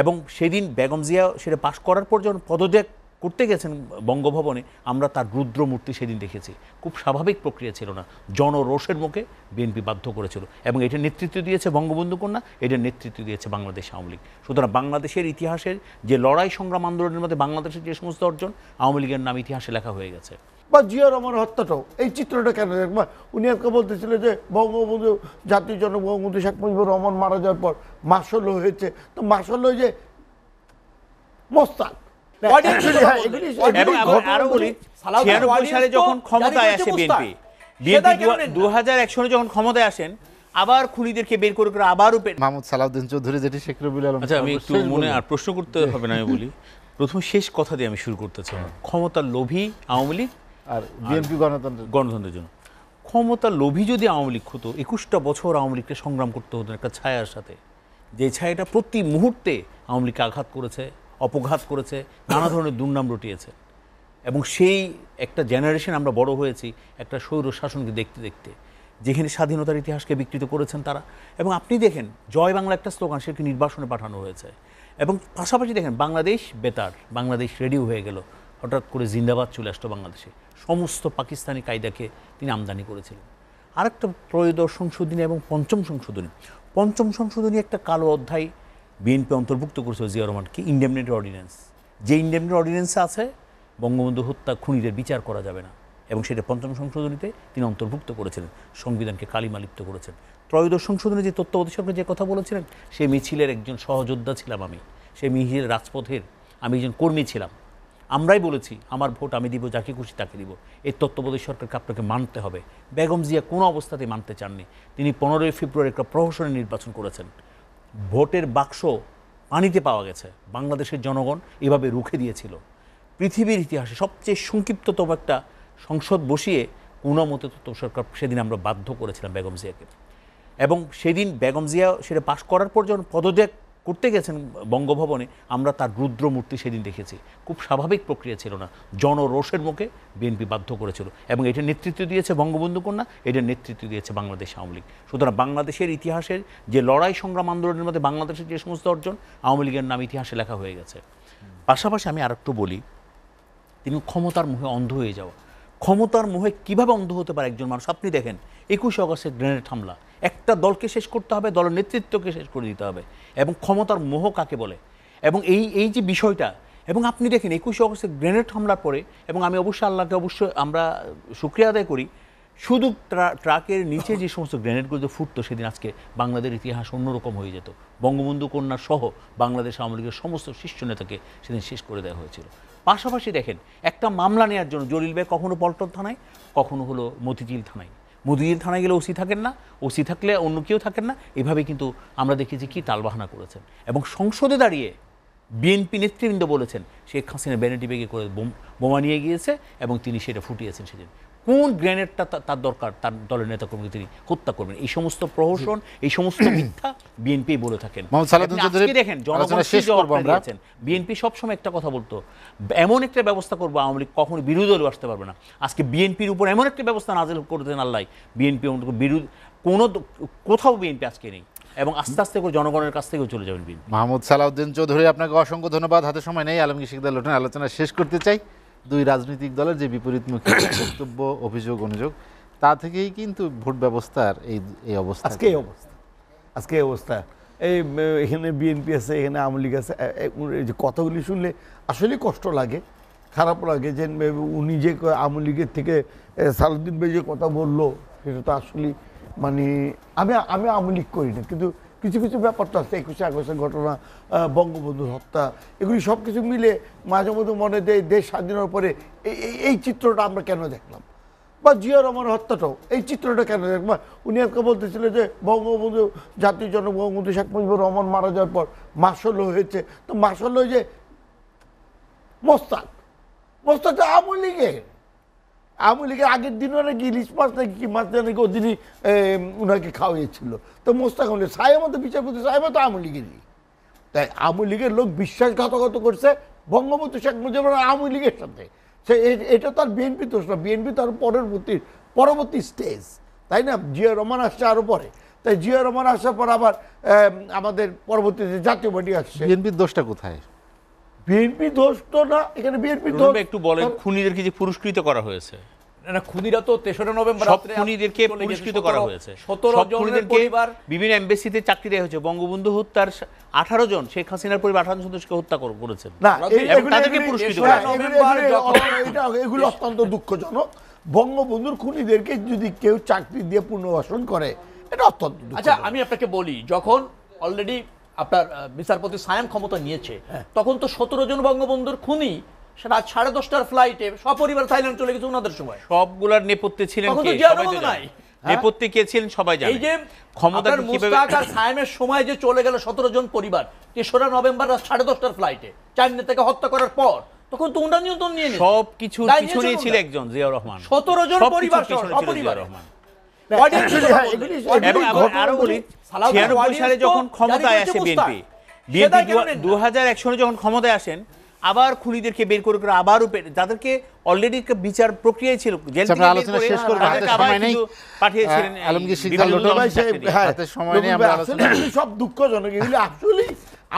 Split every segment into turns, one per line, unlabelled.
এবং সেদিন বেগম জিয়া সেটা পাশ করার পর যখন পদত্যাগ করতে গেছেন বঙ্গভবনে, আমরা তার রুদ্র মূর্তি সেদিন দেখেছি। খুব স্বাভাবিক প্রক্রিয়া ছিল না, জনরোষের মুখে বিএনপি বাধ্য করেছিল, এবং এটার নেতৃত্ব দিয়েছে বঙ্গবন্ধু কন্যা, এটার নেতৃত্ব দিয়েছে বাংলাদেশ আওয়ামী লীগ। সুতরাং বাংলাদেশের ইতিহাসের যে লড়াই সংগ্রাম আন্দোলনের মধ্যে বাংলাদেশের যে সমস্ত অর্জন, আওয়ামী লীগের নাম ইতিহাসে লেখা হয়ে গেছে।
বা জিয়া রহমানের হত্যাটাও এই চিত্রটা কেন দেখবা? উনি আজকে বলতেছিলেন যে বঙ্গবন্ধু জাতির জনক বঙ্গবন্ধু শেখ মুজিবুর রহমান মারা যাওয়ার পর মার্শাল ল হয়েছে, তো মার্শাল ল যে মোস্তাক।
আরো বলি, 96 সালে যখন ক্ষমতায় আসে বিএনপি 2001 সালে যখন ক্ষমতায় আসেন, আবার খুনিদেরকে বের করে করে আবারও
মাহমুদ সালাউদ্দিন চৌধুরী, যেটি শেখ রবিউল আলম।
আচ্ছা, আমি একটু মনে আর প্রশ্ন করতে হবে না, আমি বলি প্রথম শেষ কথা দিয়ে আমি শুরু করতে চাই। ক্ষমতার লোভী আওয়ামী লীগ
আর বিএনপি
গণতন্ত্রের জন্য। ক্ষমতার লোভী যদি আওয়ামী লীগ হতো, 21টা বছর আওয়ামী লীগকে সংগ্রাম করতে হতো একটা ছায়ার সাথে, যে ছায়াটা প্রতি মুহূর্তে আওয়ামী লীগকে আঘাত করেছে, অপঘাত করেছে, নানা ধরনের দুর্নাম রটিয়েছে। এবং সেই একটা জেনারেশন আমরা বড় হয়েছি একটা স্বৈর শাসনকে দেখতে দেখতে, যেখানে স্বাধীনতার ইতিহাসকে বিকৃত করেছেন তারা। এবং আপনি দেখেন, জয় বাংলা একটা স্লোগান, সেটাকে নির্বাসনে পাঠানো হয়েছে। এবং পাশাপাশি দেখেন, বাংলাদেশ বেতার, বাংলাদেশ রেডিও হয়ে গেল, হঠাৎ করে জিন্দাবাদ চলে আসতো বাংলাদেশে। সমস্ত পাকিস্তানি কায়দাকে তিনি আমদানি করেছিলেন। আরেকটা ত্রয়োদশ সংশোধনী এবং পঞ্চম সংশোধনী একটা কালো অধ্যায় বিএনপি অন্তর্ভুক্ত করেছিল জিয়া রহমানকে, ইন্ডেমনিটি অর্ডিন্যান্স। যে ইন্ডেমনিটি অর্ডিন্যান্সে আছে বঙ্গবন্ধু হত্যা খুনিদের বিচার করা যাবে না, এবং সেটা পঞ্চম সংশোধনীতে তিনি অন্তর্ভুক্ত করেছিলেন, সংবিধানকে কালিমালিপ্ত করেছেন। ত্রয়োদশ সংশোধনে যে তত্ত্বাবধায়ক সরকার যে কথা বলেছিলেন, সেই মিছিলের একজন সহযোদ্ধা ছিলাম আমি, সেই মিছিলের রাজপথের আমি একজন কর্মী ছিলাম। আমরাই বলেছি, আমার ভোট আমি দিব, যাকে খুশি তাকে দিব, এই তত্ত্বাবধায়ক সরকারকে আপনাকে মানতে হবে। বেগম জিয়া কোনো অবস্থাতেই মানতে চাননি। তিনি 15ই ফেব্রুয়ারি একটা প্রহসনের নির্বাচন করেছেন। ভোটের বাক্স পানিতে পাওয়া গেছে, বাংলাদেশের জনগণ এভাবে রুখে দিয়েছিল। পৃথিবীর ইতিহাসে সবচেয়ে সংক্ষিপ্ততম একটা সংসদ বসিয়ে কোনো মতে তত্ত্বাবধায়ক সরকার সেদিন আমরা বাধ্য করেছিলাম বেগম জিয়াকে। এবং সেদিন বেগম জিয়া সেটা পাশ করার পর যখন পদত্যাগ করতে গেছেন বঙ্গভবনে, আমরা তার রুদ্র মূর্তি সেদিন দেখেছি। খুব স্বাভাবিক প্রক্রিয়া ছিল না, জনরোষের মুখে বিএনপি বাধ্য করেছিল, এবং এটার নেতৃত্ব দিয়েছে বঙ্গবন্ধু কন্যা, এটার নেতৃত্ব দিয়েছে বাংলাদেশ আওয়ামী লীগ। সুতরাং বাংলাদেশের ইতিহাসের যে লড়াই সংগ্রাম আন্দোলনের মধ্যে বাংলাদেশের যে সমস্ত অর্জন, আওয়ামী লীগের নাম ইতিহাসে লেখা হয়ে গেছে। পাশাপাশি আমি আরেকটু বলি, তিনি ক্ষমতার মোহে অন্ধ হয়ে যাওয়া। ক্ষমতার মোহে কীভাবে অন্ধ হতে পারে একজন মানুষ? আপনি দেখেন 21 আগস্টের গ্রেনেড হামলা, একটা দলকে শেষ করতে হবে, দলের নেতৃত্বকে শেষ করে দিতে হবে, এবং ক্ষমতার মোহ কাকে বলে, এবং এই যে বিষয়টা। এবং আপনি দেখেন 21 আগস্টের গ্রেনেড হামলার পরে, এবং আমি অবশ্যই আল্লাহকে আমরা শুকরিয়া আদায় করি, শুধু ট্রাকের নিচে যে সমস্ত গ্রেনেডগুলো ফুটতো সেদিন, আজকে বাংলাদেশের ইতিহাস অন্যরকম হয়ে যেত। বঙ্গবন্ধু কন্যা সহ বাংলাদেশ আওয়ামী লীগের সমস্ত শীর্ষ নেতাকে সেদিন শেষ করে দেওয়া হয়েছিল। পাশাপাশি দেখেন, একটা মামলা নেওয়ার জন্য জলিল ভাই কখনো পল্টন থানায়, কখনো হলো মতিঝিল থানায়। মতিঝিল থানায় গেলে ওসি থাকেন না, ওসি থাকলে অন্য কেউ থাকেন না, এভাবে কিন্তু আমরা দেখেছি কি তালবাহানা করেছেন। এবং সংসদে দাঁড়িয়ে বিএনপি নেতৃবৃন্দ বলেছেন শেখ হাসিনা ভ্যানিটি ব্যাগে করে বোমা নিয়ে গিয়েছে, এবং তিনি সেটা ফুটিয়েছেন সেদিন। কোন গ্রেনেডটা তার দরকার তার দলের নেতাকর্মীকে তিনি হত্যা করবেন? এই সমস্ত প্রহসন, এই সমস্ত মিথ্যা বিএনপি বলে থাকেন। দেখেন, জনগণ দিয়েছেন। বিএনপি সবসময় একটা কথা বলতো, এমন একটা ব্যবস্থা করবো আওয়ামী লীগ কখনো বিরোধী দলও আসতে পারবে না। আজকে বিএনপির উপর এমন একটা ব্যবস্থা নাজিল করেছেন আল্লাহ, বিএনপি বিরোধী কোথাও বিএনপি আজকে নেই, এবং আস্তে আস্তে করে জনগণের কাছ থেকেও চলে যাবেন বিএনপি।
মাহমুদ সালাউদ্দিন চৌধুরী, আপনাকে অসংখ্য ধন্যবাদ। হাতে সময় নেই, আলমগীর শিকদার লোটন আলোচনা শেষ করতে চাই। দুই রাজনৈতিক দলের যে বিপরীতমুখী বক্তব্য, অভিযোগ, অনুযোগ, তা থেকেই কিন্তু ভোট ব্যবস্থার এই অবস্থা,
আজকে এই অবস্থা। এখানে বিএনপি আছে, এখানে আওয়ামী লীগ আছে। এই যে কথাগুলি শুনলে আসলেই কষ্ট লাগে, খারাপ লাগে, যে উনি যে আওয়ামী লীগের থেকে সালাউদ্দিন ভাই যে কথা বললো, সেটা তো আসলে মানে আমি আওয়ামী লীগ করি না, কিন্তু কিছু কিছু ব্যাপার তো আছে, 21 আগস্টের ঘটনা, বঙ্গবন্ধুর হত্যা, এগুলি সব কিছু মিলে মাঝে মধ্যে মনে দেয় দেশ স্বাধীনের পরে এই চিত্রটা আমরা কেন দেখলাম, বা জিয়া রহমানের হত্যাটাও এই চিত্রটা কেন দেখলাম। উনি আজকে বলতেছিলেন যে বঙ্গবন্ধু জাতির জনক বঙ্গবন্ধু শেখ মুজিবুর রহমান মারা যাওয়ার পর মার্শাল ল হয়েছে, তো মার্শাল ল যে মোস্তাক আওয়ামী লীগের আগের দিনও নাকি ইলিশ মাছ নাকি কি মাছ নাকি ওদিনই উনাকে খাওয়াইছিল। তো মোস্তাক সাহেব বিচারপতি সাহেব তো আওয়ামী লীগেরই, তাই আওয়ামী লীগের লোক বিশ্বাসঘাতকতা করছে বঙ্গবন্ধু শেখ মুজিবুর আওয়ামী লীগের সাথে। সে এটা তার বিএনপি দোষ না, বিএনপি তার পরবর্তী স্টেজ, তাই না? জিয়া রহমান আসছে আরও পরে। তাই জিয়া রহমান আসার পর আবার আমাদের পরবর্তীতে জাতীয় পার্টি আসছে।
বিএনপির দোষটা কোথায়?
বিএনপি দোষ তো না, এখানে বিএনপি
রুহুল
দোষ।
ভাই একটু বলেন, খুনিদেরকে যে পুরস্কৃত করা হয়েছে,
না খুনিরা তো 3রা নভেম্বর
সব
রাত্রে
খুনিদেরকে
চলে গেছে।
পুরস্কৃত করা হয়েছে,
17
সব
জনের
খুনিদেরকে
পরিবার
বিভিন্ন এমবেসিতে চাকরি দেওয়া হয়েছে। বঙ্গবন্ধু হত্যার 18 জন, শেখ হাসিনার পরিবার 18 জন সদস্যকে হত্যা করেছেন।
না,
এবং তাদেরকে পুরস্কৃত করা হয়।
এগুলো অত্যন্ত দুঃখজনক। বঙ্গবন্ধুর খুনিদেরকে যদি কেউ চাকরি দিয়ে পুনর্বাসন করে, এটা অত্যন্ত দুঃখজনক।
আচ্ছা আমি আপনাকে বলি, যখন অলরেডি আপনার বিচারপতি সায়েম ক্ষমতা নিয়েছে, তখন তো 17 জন বঙ্গবন্ধুর খুনি রাত 10:30টার ফ্লাইটে সপরিবার থাইল্যান্ড চলে গেছে ওনাদের সময়।
সবগুলার নেপথ্যে ছিলেন
তখন
কে?
তো জিয়া
সবাই তো
রহমান
জানে।
নাই।
নেপথ্যে কে ছিলেন সবাই জানে।
এই যে
ক্ষমতা
আপনার মুস্তাক আর সায়েমের সময় যে চলে গেল 17 জন পরিবার 3রা নভেম্বর রাত 10:30টার ফ্লাইটে 4 নেতাকে হত্যা করার পর, তখন তো উন্নয়ন নিয়ন্ত্রণ নিয়ে নিয়েছে।
সব কিছুর
দায়
পিছনেই
নিয়েছেন
ছিল
ওরা।
একজন জিয়াউর রহমান।
17 জন
সবকিছুর
পরিবার
পিছনে ছিল
সপরিবার।
জিয়াউর রহমান।
এবং
এবং আরো বলি, 96 সালে যখন ক্ষমতায় আসে বিএনপি 2001 সালে যখন ক্ষমতায় আসেন, আবার খুনিদেরকে বের করে করে আবারও যাদেরকে অলরেডি বিচার প্রক্রিয়ায় ছিল, জেল থেকে
আমরা
বের
আলোচনা
করে
শেষ করব,
তাদেরকে
হাতে
আবার
সময় নেই।
কিন্তু পাঠিয়েছিলেন
আলমগীর শিকদার
বিভিন্ন
লটন
দলের চাকরি দিয়ে।
হাতে সময় নেই, আমরা আলোচনা
সব দুঃখজনক। এগুলো আসলে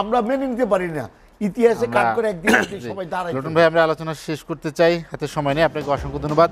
আমরা মেনে নিতে পারি না। ইতিহাসে কাট করে একদিন সবাই দাঁড়ায়।
লটন ভাই, আমরা আলোচনা শেষ করতে চাই, হাতে সময় নেই। আপনাকে অসংখ্য ধন্যবাদ।